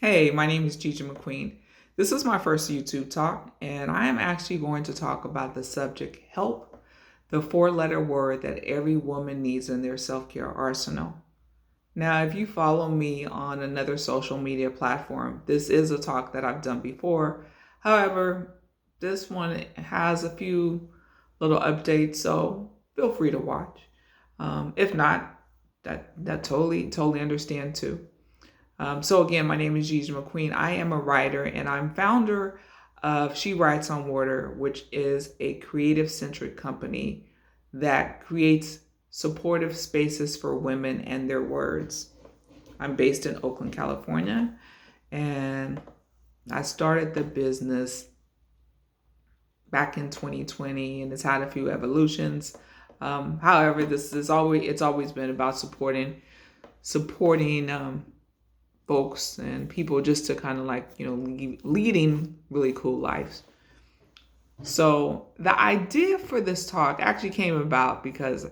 Hey, my name is Gigi McQueen. This is my first YouTube talk, and I am actually going to talk about the subject help, the four-letter word that every woman needs in their self-care arsenal. Now, if you follow me on another social media platform, this is a talk that I've done before. However, this one has a few little updates, so feel free to watch. If not, that totally understand too. So again, my name is Gigi McQueen. I am a writer and I'm founder of She Writes on Water, which is a creative-centric company that creates supportive spaces for women and their words. I'm based in Oakland, California, and I started the business back in 2020, and it's had a few evolutions. However, it's always been about supporting folks and people just to kind of leading really cool lives. So the idea for this talk actually came about because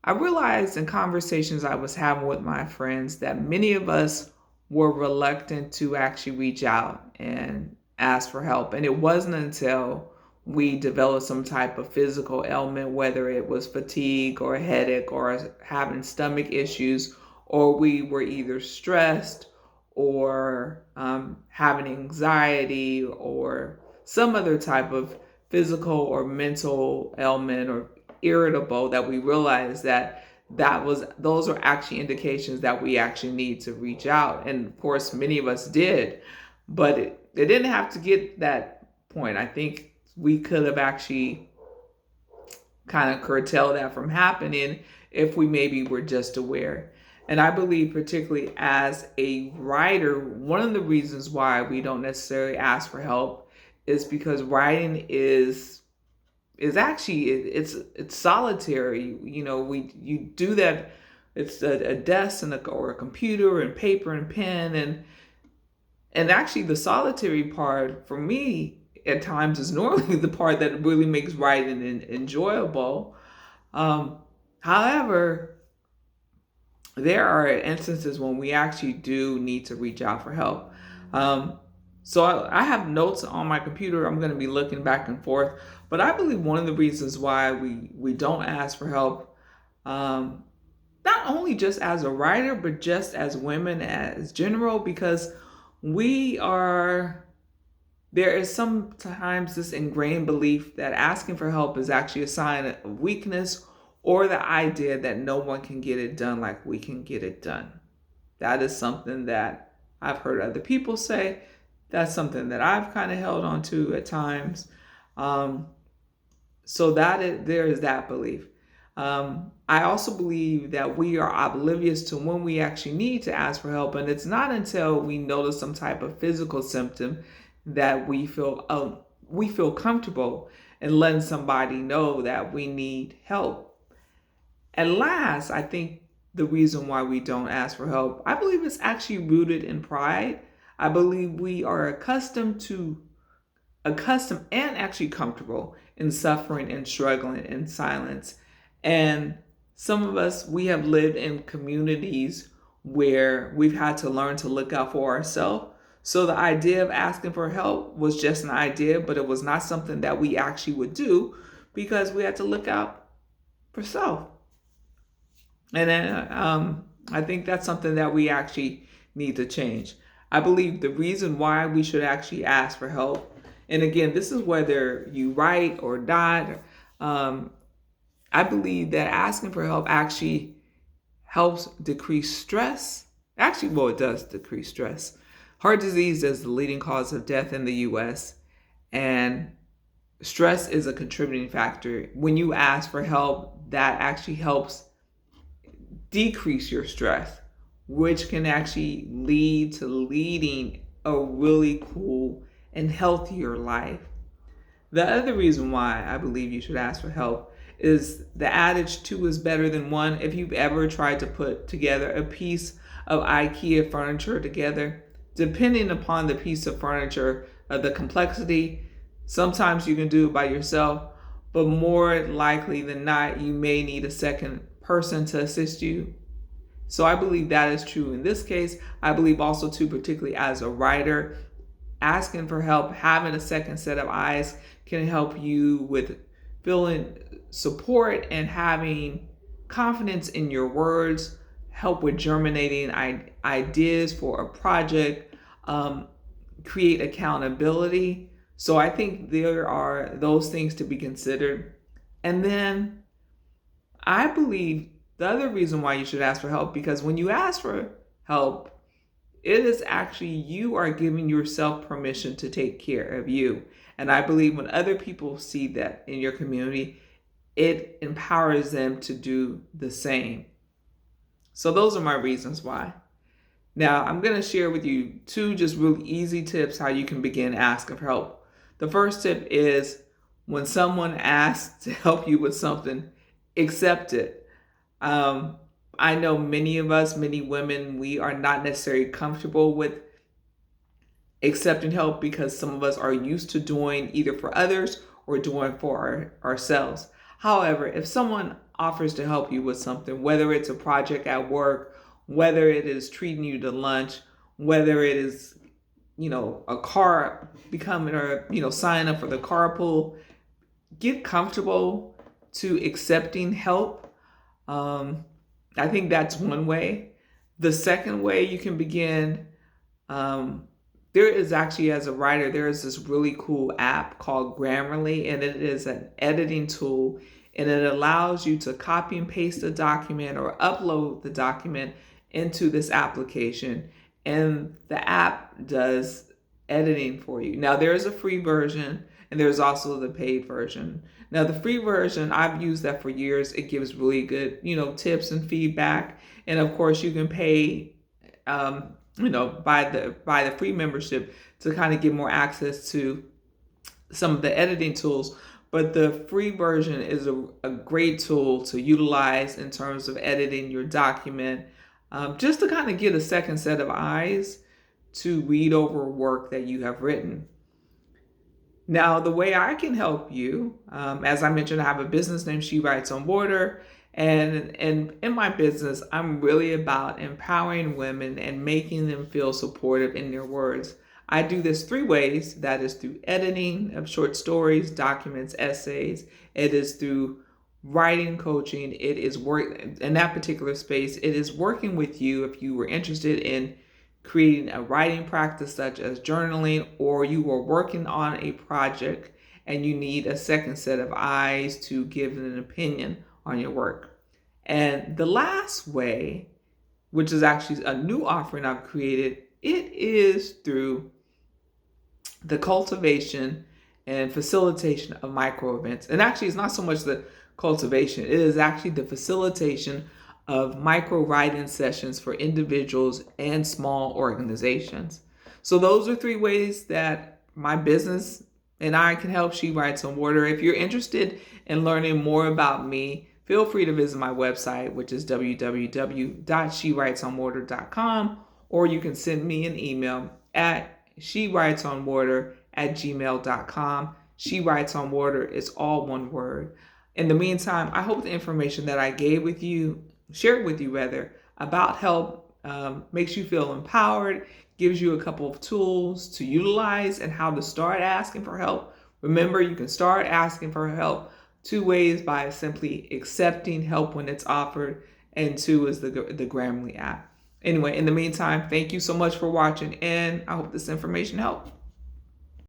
I realized in conversations I was having with my friends that many of us were reluctant to actually reach out and ask for help. And it wasn't until we developed some type of physical ailment, whether it was fatigue or a headache or having stomach issues, or we were either stressed or having anxiety or some other type of physical or mental ailment or irritable, that we realized those are actually indications that we actually need to reach out. And of course, many of us did, but it didn't have to get that point. I think we could have actually kind of curtailed that from happening if we maybe were just aware. And I believe, particularly as a writer, one of the reasons why we don't necessarily ask for help is because writing is actually it's solitary. You do that. It's a desk or a computer and paper and pen, and actually the solitary part for me at times is normally the part that really makes writing enjoyable. However, there are instances when we actually do need to reach out for help. So I have notes on my computer. I'm going to be looking back and forth. But I believe one of the reasons why we don't ask for help, not only just as a writer, but just as women as general, because there is sometimes this ingrained belief that asking for help is actually a sign of weakness, or the idea that no one can get it done like we can get it done. That is something that I've heard other people say. That's something that I've kind of held on to at times. So there is that belief. I also believe that we are oblivious to when we actually need to ask for help, and it's not until we notice some type of physical symptom that we feel comfortable in letting somebody know that we need help. And last, I think the reason why we don't ask for help, I believe it's actually rooted in pride. I believe we are accustomed and actually comfortable in suffering and struggling in silence. And some of us, we have lived in communities where we've had to learn to look out for ourselves. So the idea of asking for help was just an idea, but it was not something that we actually would do because we had to look out for self. And then I think that's something that we actually need to change. I believe the reason why we should actually ask for help, and again, this is whether you write or not, I believe that asking for help actually helps decrease stress. Actually, well, it does decrease stress. Heart disease is the leading cause of death in the US, and stress is a contributing factor. When you ask for help, that actually helps decrease your stress, which can actually lead to leading a really cool and healthier life. The other reason why I believe you should ask for help is the adage two is better than one. If you've ever tried to put together a piece of IKEA furniture together, depending upon the piece of furniture, the complexity, sometimes you can do it by yourself, but more likely than not, you may need a second person to assist you. So I believe that is true in this case. I believe also too, particularly as a writer, asking for help, having a second set of eyes can help you with feeling support and having confidence in your words, help with germinating ideas for a project, create accountability. So I think there are those things to be considered. And then I believe the other reason why you should ask for help, because when you ask for help, it is actually you are giving yourself permission to take care of you. And I believe when other people see that in your community, it empowers them to do the same. So those are my reasons why. Now, I'm going to share with you 2 just really easy tips how you can begin asking for help. The first tip is when someone asks to help you with something, accept it. I know many of us, many women, we are not necessarily comfortable with accepting help because some of us are used to doing either for others or doing for ourselves. However, if someone offers to help you with something, whether it's a project at work, whether it is treating you to lunch, whether it is, a car becoming or, sign up for the carpool, get comfortable to accepting help. I think that's one way. The second way you can begin, there is actually, as a writer, there is this really cool app called Grammarly, and it is an editing tool, and it allows you to copy and paste a document or upload the document into this application, and the app does editing for you. Now, there is a free version, and there's also the paid version. Now, the free version, I've used that for years. It gives really good, tips and feedback. And of course, you can pay, by the free membership to kind of get more access to some of the editing tools. But the free version is a great tool to utilize in terms of editing your document, just to kind of get a second set of eyes to read over work that you have written. Now, the way I can help you, as I mentioned, I have a business named She Writes on Border. And in my business, I'm really about empowering women and making them feel supportive in their words. I do this 3 ways. That is through editing of short stories, documents, essays. It is through writing coaching. It is work in that particular space. It is working with you if you were interested in creating a writing practice such as journaling, or you are working on a project and you need a second set of eyes to give an opinion on your work. And the last way, which is actually a new offering I've created, it is through the cultivation and facilitation of micro events. And actually, it's not so much the cultivation, it is actually the facilitation of micro writing sessions for individuals and small organizations. So those are 3 ways that my business and I can help She Writes on Border. If you're interested in learning more about me, feel free to visit my website, which is www.shewritesonborder.com, or you can send me an email at shewritesonborder@gmail.com. She Writes on Border is all one word. In the meantime, I hope the information that I shared with you about help makes you feel empowered, gives you a couple of tools to utilize and how to start asking for help. Remember, you can start asking for help 2 ways: by simply accepting help when it's offered, and 2 is the Grammarly app. Anyway, in the meantime, thank you so much for watching, and I hope this information helped.